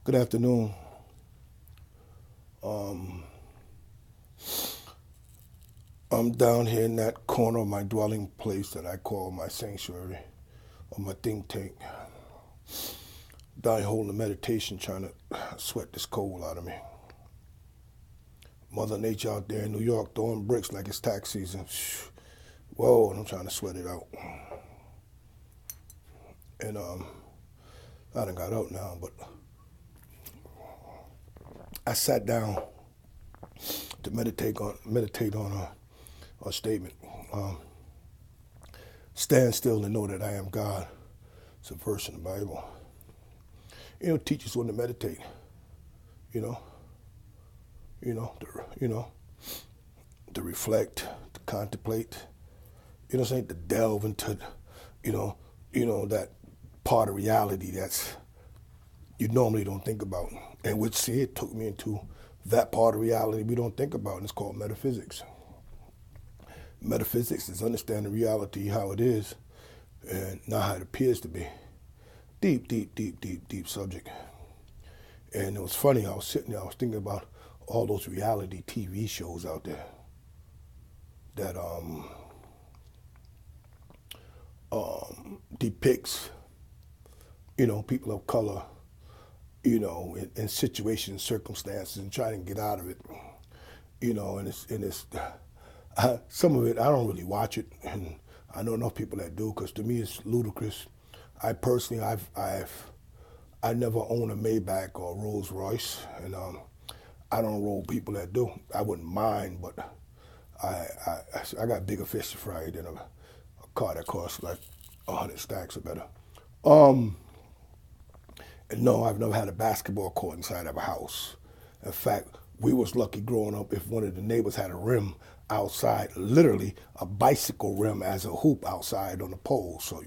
Good afternoon. Um, I'm down here in that corner of my dwelling place that I call my sanctuary or my think tank. Down here holding a meditation, trying to sweat this cold out of me. Mother Nature out there in New York throwing bricks like it's tax season. Whoa, and I'm trying to sweat it out. And I done got out now, but I sat down to meditate on a statement. Um, Stand still and know that I am God. It's a verse in the Bible. It teaches when to meditate. You know, you know, to reflect, to contemplate. You know what I'm saying? To delve into, that part of reality that's you normally don't think about. And which see it took me into that part of reality we don't think about, and it's called metaphysics. Metaphysics is understanding reality how it is and not how it appears to be. Deep, deep, deep, deep, deep subject. And it was funny, I was sitting there, I was thinking about all those reality TV shows out there that depicts, people of color, in situations, circumstances, and trying to get out of it. And it's some of it I don't really watch it, and I know enough people that do, because to me it's ludicrous. I personally, I never own a Maybach or a Rolls Royce, and I don't roll people that do. I wouldn't mind, but I got bigger fish to fry than a car that costs like 100 stacks or better. Um, and no, I've never had a basketball court inside of a house. In fact, we was lucky growing up if one of the neighbors had a rim outside, literally a bicycle rim as a hoop outside on the pole. So,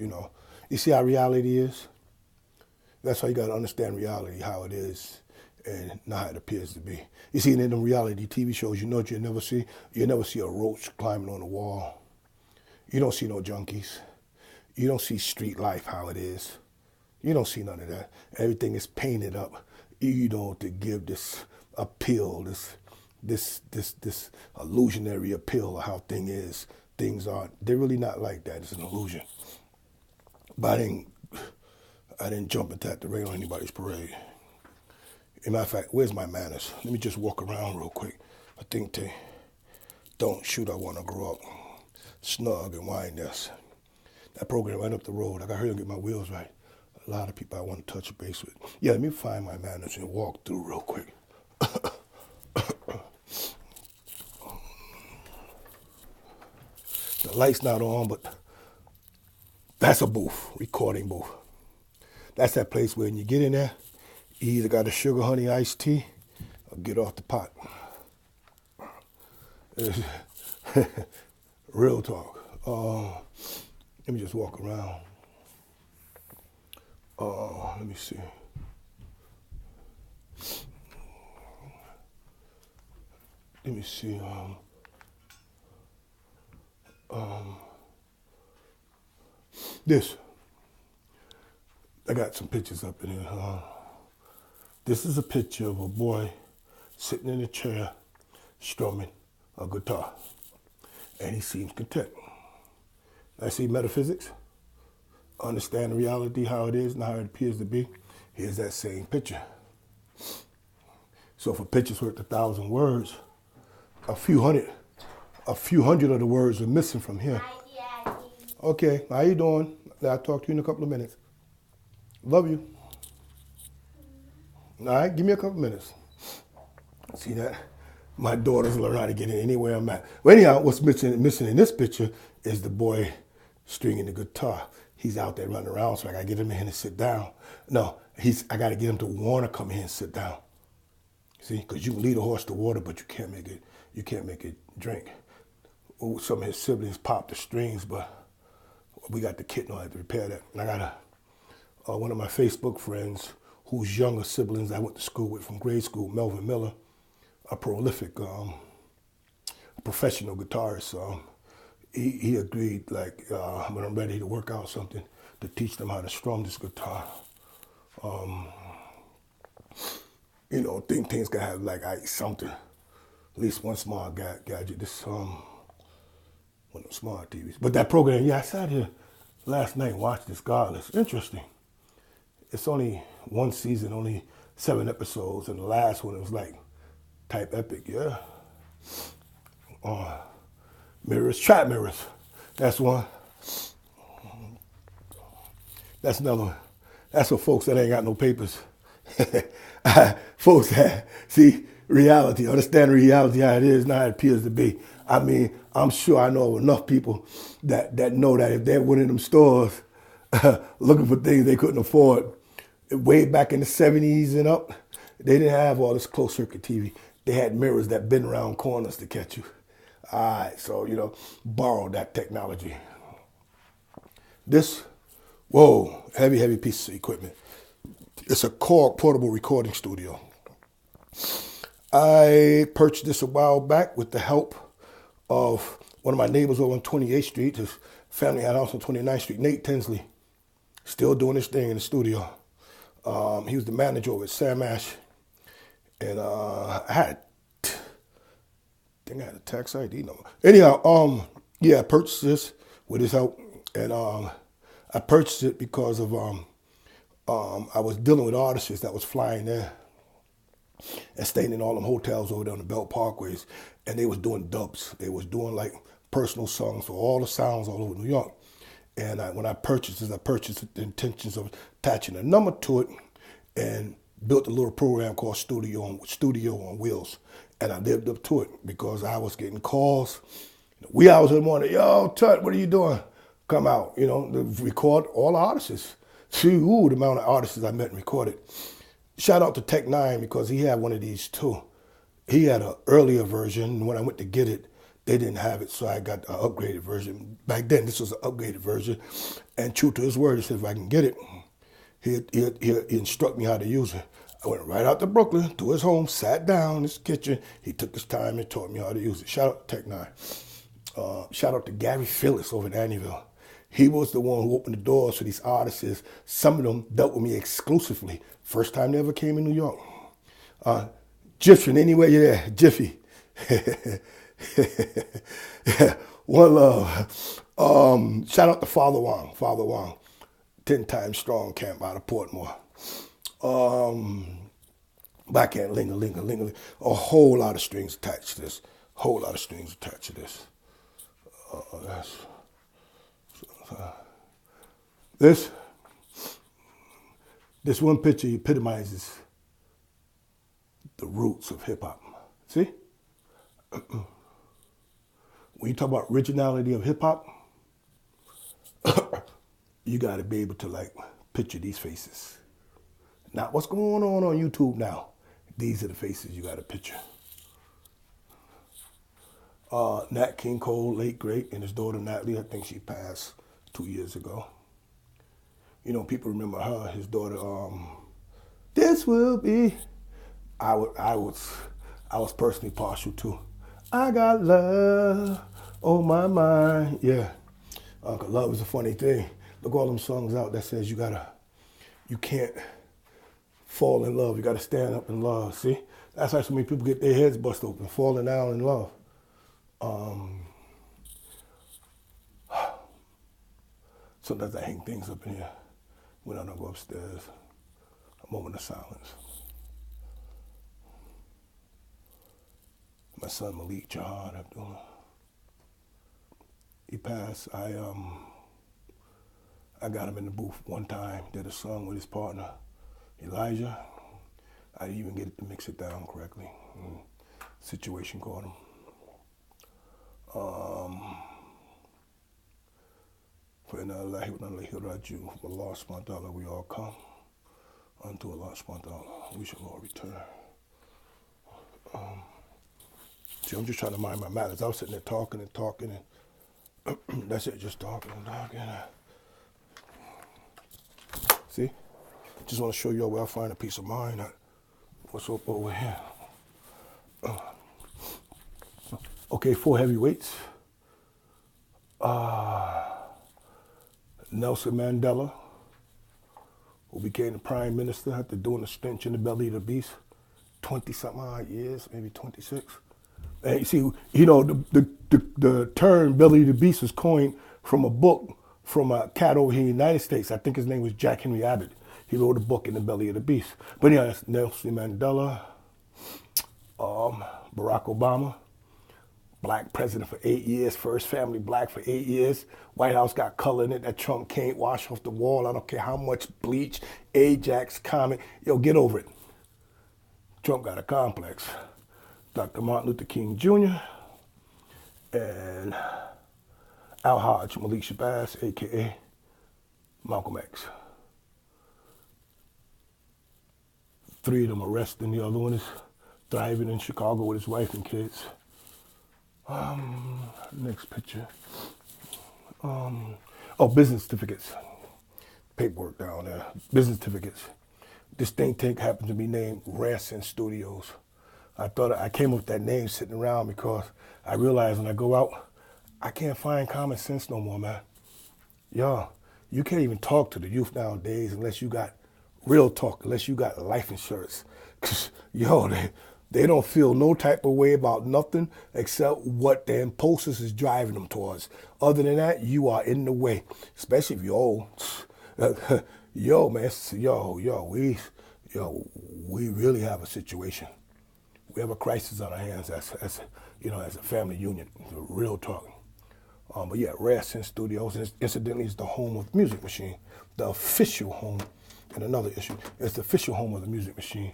you see how reality is? That's how you got to understand reality, how it is, and not how it appears to be. You see, in them reality TV shows, you know what you never see? You never see a roach climbing on the wall. You don't see no junkies. You don't see street life how it is. You don't see none of that. Everything is painted up, to give this appeal, this illusionary appeal of how things are. They're really not like that. It's an illusion. But I didn't jump into that to rain on anybody's parade. As a matter of fact, where's my manners? Let me just walk around real quick. I think they don't shoot. I want to grow up snug and wine this. That program right up the road. I got to hurry and get my wheels right. A lot of people I want to touch base with. Yeah, let me find my manners and walk through real quick. The light's not on, but that's a booth, recording booth. That's that place where when you get in there, you either got a sugar honey iced tea or get off the pot. Real talk. Let me just walk around. Let me see. Let me see. This. I got some pictures up in here. This is a picture of a boy sitting in a chair strumming a guitar. And he seems content. I see metaphysics, understand reality, how it is and how it appears to be. Here's that same picture. So if a picture's worth 1,000 words, a few hundred of the words are missing from here. Okay, how you doing? I'll talk to you in a couple of minutes. Love you. All right, give me a couple minutes. See that? My daughters learn how to get in anywhere I'm at. Well, anyhow, what's missing in this picture is the boy stringing the guitar. He's out there running around, so I gotta get him in and sit down. No, I gotta get him to want to come here and sit down. See, because you can lead a horse to water, but you can't make it drink. Some of his siblings popped the strings, but we got the kit and I had to repair that. And I got one of my Facebook friends whose younger siblings I went to school with from grade school, Melvin Miller, a prolific professional guitarist. He agreed, when I'm ready to work out something, to teach them how to strum this guitar. think things gotta have like something, at least one smart gadget. This one of them smart TVs. But that program, yeah, I sat here last night and watched this. God, it's interesting. It's only one season, only 7 episodes, and the last one was like type epic, yeah. Mirrors, trap mirrors. That's one. That's another one. That's for folks that ain't got no papers. Folks that see reality, understand reality how it is, not how it appears to be. I mean, I'm sure I know enough people that know that if they went in them stores looking for things they couldn't afford, way back in the 70s and up, they didn't have all this closed circuit TV. They had mirrors that bend around corners to catch you. All right, so, borrow that technology. This, whoa, heavy piece of equipment. It's a Korg portable recording studio. I purchased this a while back with the help of one of my neighbors over on 28th Street. His family had a house on 29th Street, Nate Tinsley, still doing his thing in the studio. He was the manager over at Sam Ash. And I think I had a tax ID number. Anyhow, I purchased this with his help. And I purchased it because of I was dealing with artists that was flying there and staying in all them hotels over there on the Belt Parkways. And they was doing dubs. They was doing like personal songs for all the sounds all over New York. And when I purchased this, I purchased with the intentions of attaching a number to it and built a little program called Studio on Wheels. And I lived up to it because I was getting calls. Wee hours in the morning, yo, Tut, what are you doing? Come out, to record all the artists. See, the amount of artists I met and recorded. Shout out to Tech 9 because he had one of these too. He had an earlier version. When I went to get it, they didn't have it, so I got an upgraded version. Back then, this was an upgraded version. And true to his word, he said if I can get it, he'd instruct me how to use it. I went right out to Brooklyn, to his home, sat down in his kitchen. He took his time and taught me how to use it. Shout out to Tech 9. Shout out to Gary Phillips over in Annieville. He was the one who opened the doors for these artists. Some of them dealt with me exclusively. First time they ever came in New York. Jiffy, anywhere you're there, Jiffy. One love. Shout out to Father Wong. 10 times strong camp out of Portmore. Backhand, ling-a-ling-a-ling-a-ling. A whole lot of strings attached to this. This one picture epitomizes the roots of hip hop. See? When you talk about originality of hip hop, you got to be able to picture these faces. Not what's going on YouTube now. These are the faces you got to picture. Nat King Cole, late great, and his daughter Natalie, I think she passed 2 years ago. People remember her, his daughter. This will be. I was personally partial to. I got love on my mind. Yeah, 'cause love is a funny thing. Look all them songs out that says you can't fall in love. You got to stand up in love. See, that's why so many people get their heads bust open, falling down in love. Sometimes I hang things up in here when I don't go upstairs. A moment of silence. My son Malik Jihad Abdullah. He passed. I got him in the booth one time, did a song with his partner, Elijah. I didn't even get it to mix it down correctly. Situation caught him. For inna Allahi wa inna ilayhi raji'un. From Allah subhanahu wa ta'ala we all come. Unto Allah subhanahu wa ta'ala we shall all return. See, I'm just trying to mind my manners. I was sitting there talking and that's it, just talking and talking. See? Just want to show you where I find a peace of mind. What's up over here? Okay, 4 heavyweights. Nelson Mandela, who became the prime minister after doing a stench in the belly of the beast. 20-something odd years, maybe 26. And you see, the term Belly of the Beast was coined from a book from a cat over here in the United States. I think his name was Jack Henry Abbott. He wrote a book in the Belly of the Beast. But yeah, that's Nelson Mandela, Barack Obama, black president for 8 years, first family black for 8 years. White House got color in it that Trump can't wash off the wall. I don't care how much bleach, Ajax, Comet. Yo, get over it. Trump got a complex. Dr. Martin Luther King Jr. and Al-Haj Malik Shabazz, a.k.a. Malcolm X. 3 of them arrested, and the other one is thriving in Chicago with his wife and kids. Next picture. Business certificates. Paperwork down there. Business certificates. This think tank happened to be named Rassin Studios. I came up with that name sitting around because I realized when I go out, I can't find common sense no more, man. Yo, you can't even talk to the youth nowadays unless you got real talk, unless you got life insurance. Cause yo, they don't feel no type of way about nothing except what the impulses is driving them towards. Other than that, you are in the way, especially if you're old. Yo, man, we really have a situation. We have a crisis on our hands as a family union. Real talk. But yeah, Rassin Studios, and incidentally, is the home of the Music Machine, the official home. And another issue, it's the official home of the Music Machine.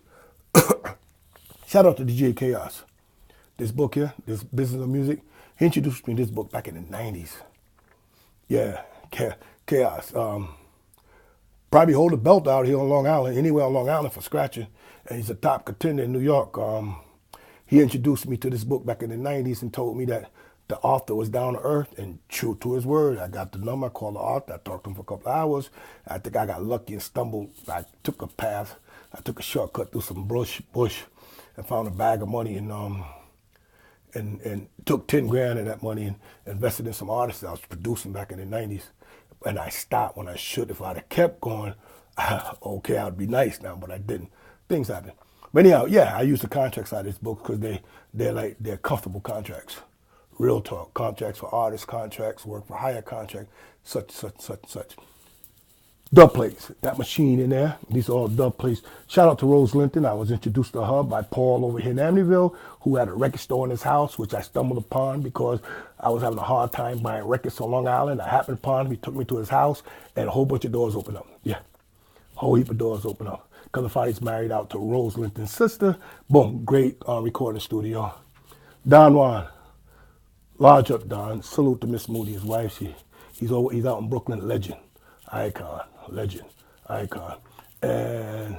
Shout out to DJ Chaos. This book here, this Business of Music, he introduced me to this book back in the 90s. Yeah, Chaos. Probably hold a belt out here on Long Island, anywhere on Long Island for scratching. And he's a top contender in New York. He introduced me to this book back in the 90s and told me that the author was down to earth and true to his word. I got the number, I called the author, I talked to him for a couple of hours. I think I got lucky and stumbled. I took a shortcut through some bush and found a bag of money and took 10 grand of that money and invested in some artists I was producing back in the 90s. And I stopped when I should. If I'd have kept going, okay, I'd be nice now, but I didn't. Things happen. But anyhow, yeah, I use the contracts out of this book because they're comfortable contracts. Real talk. Contracts for artists, contracts, work for hire contract, such. Dub plates. That machine in there. These are all dub plates. Shout out to Rose Linton. I was introduced to her by Paul over here in Amityville, who had a record store in his house, which I stumbled upon because I was having a hard time buying records on Long Island. I happened upon him. He took me to his house, and a whole bunch of doors opened up. Yeah, a whole heap of doors opened up. Cousin Fadi's married out to Rose Linton's sister. Boom, great recording studio. Don Juan. Large up, Don. Salute to Miss Moody, his wife. He's out in Brooklyn, legend, icon. And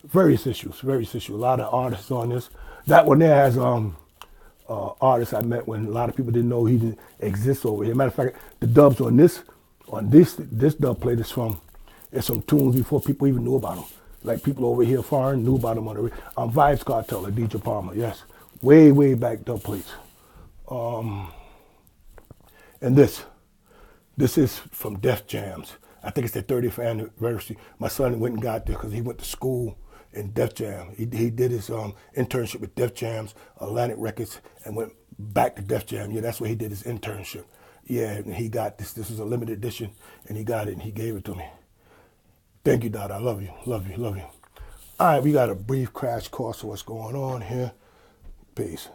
various issues. A lot of artists on this. That one there has artists I met when a lot of people didn't know he didn't exist over here. Matter of fact, the dubs on this dub plate is from tunes before people even knew about them. Like people over here foreign knew about them on the Vibes Cartel, like DJ Palmer. Yes, way back dub plates. And this is from Def Jams. I think it's their 30th anniversary. My son went and got there because he went to school in Def Jam. He did his internship with Def Jams, Atlantic Records, and went back to Def Jam. Yeah, that's where he did his internship. Yeah, and he got this. This was a limited edition, and he got it, and he gave it to me. Thank you, Dad. I love you. All right, we got a brief crash course of what's going on here. Peace.